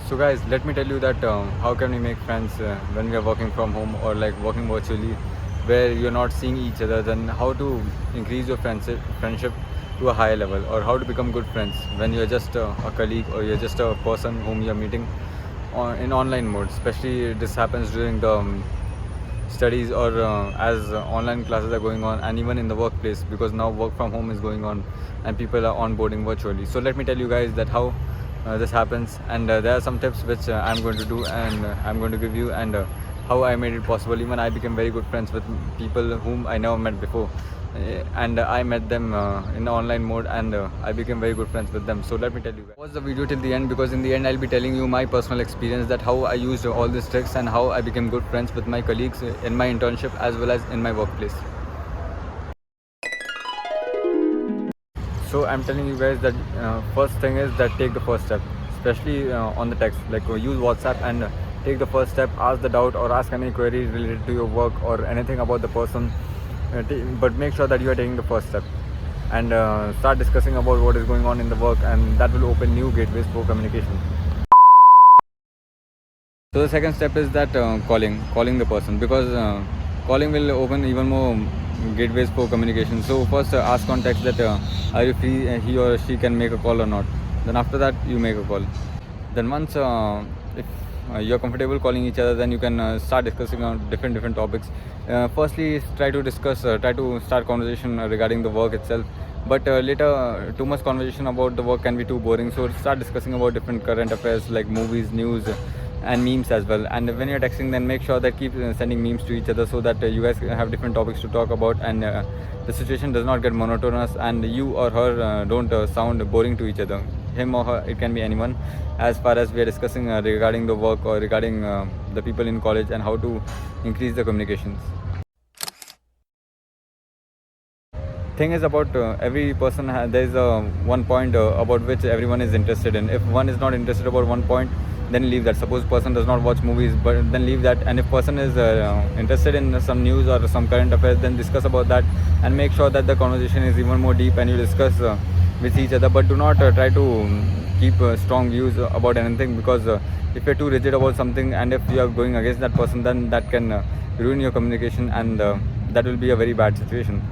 So guys, let me tell you that how can we make friends when we are working from home or like working virtually, where you're not seeing each other. Then how to increase your friendship to a higher level, or how to become good friends when you're just a colleague or you're just a person whom you're meeting in online mode. Especially this happens during the studies or as online classes are going on, and even in the workplace, because now work from home is going on and people are onboarding virtually. So let me tell you guys that how this happens, and there are some tips which I'm going to do and I'm going to give you, and how I made it possible. Even I became very good friends with people whom I never met before, and I met them in online mode, and I became very good friends with them. So let me tell you guys, watch the video till the end, because in the end I'll be telling you my personal experience, that how I used all these tricks and how I became good friends with my colleagues in my internship as well as in my workplace. So I'm telling you guys that first thing is that take the first step, especially on the text. Like use WhatsApp and take the first step. Ask the doubt or ask any query related to your work or anything about the person. But make sure that you are taking the first step, and start discussing about what is going on in the work, and that will open new gateways for communication. So the second step is that calling the person, because calling will open even more gateways for communication. So first ask on text that are you free, he or she can make a call or not. Then after that you make a call. Then once if you're comfortable calling each other, then you can start discussing on different topics. Firstly try to start conversation regarding the work itself, but later too much conversation about the work can be too boring, so start discussing about different current affairs like movies, news, and memes as well. And when you're texting, then make sure that keep sending memes to each other, so that you guys have different topics to talk about, and the situation does not get monotonous, and you or her don't sound boring to each other. Him or her, it can be anyone, as far as we are discussing regarding the work or regarding the people in college and how to increase the communications. Thing is about every person there is one point about which everyone is interested in. If one is not interested about one point, then leave that. Suppose person does not watch movies, but then leave that. And if person is interested in some news or some current affairs, then discuss about that, and make sure that the conversation is even more deep and you discuss with each other. But do not try to keep strong views about anything, because if you're too rigid about something and if you are going against that person, then that can ruin your communication, and that will be a very bad situation.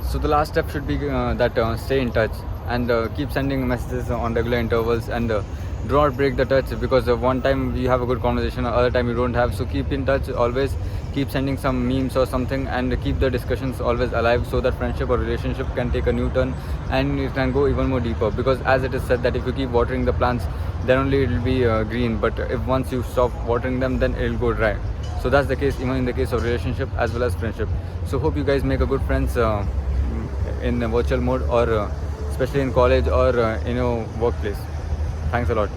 So the last step should be that stay in touch, and keep sending messages on regular intervals, and do not break the touch, because one time you have a good conversation, other time you don't have. So keep in touch always, keep sending some memes or something, and keep the discussions always alive, so that friendship or relationship can take a new turn and it can go even more deeper. Because as it is said that if you keep watering the plants, then only it will be green, but if once you stop watering them, then it will go dry. So that's the case even in the case of relationship as well as friendship. So hope you guys make a good friends in virtual mode, or especially in college or in your workplace. Thanks a lot.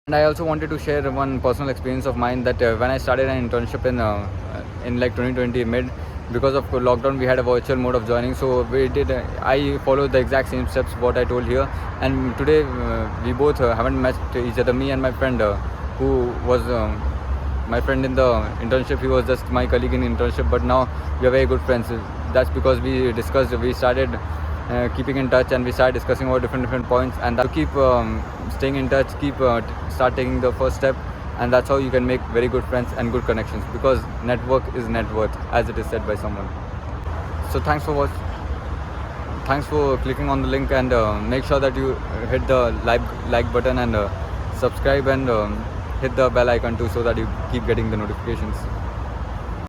And I also wanted to share one personal experience of mine, that when I started an internship in like 2020 mid, because of lockdown we had a virtual mode of joining. So we did I followed the exact same steps what I told here, and today we both haven't met each other. Me and my friend who was my friend in the internship, he was just my colleague in internship, but now we are very good friends. That's because we started keeping in touch, and we started discussing about different points, and that to keep staying in touch, keep start taking the first step, and that's how you can make very good friends and good connections, because network is net worth, as it is said by someone. So thanks for clicking on the link, and make sure that you hit the like button, and subscribe, and hit the bell icon too, so that you keep getting the notifications.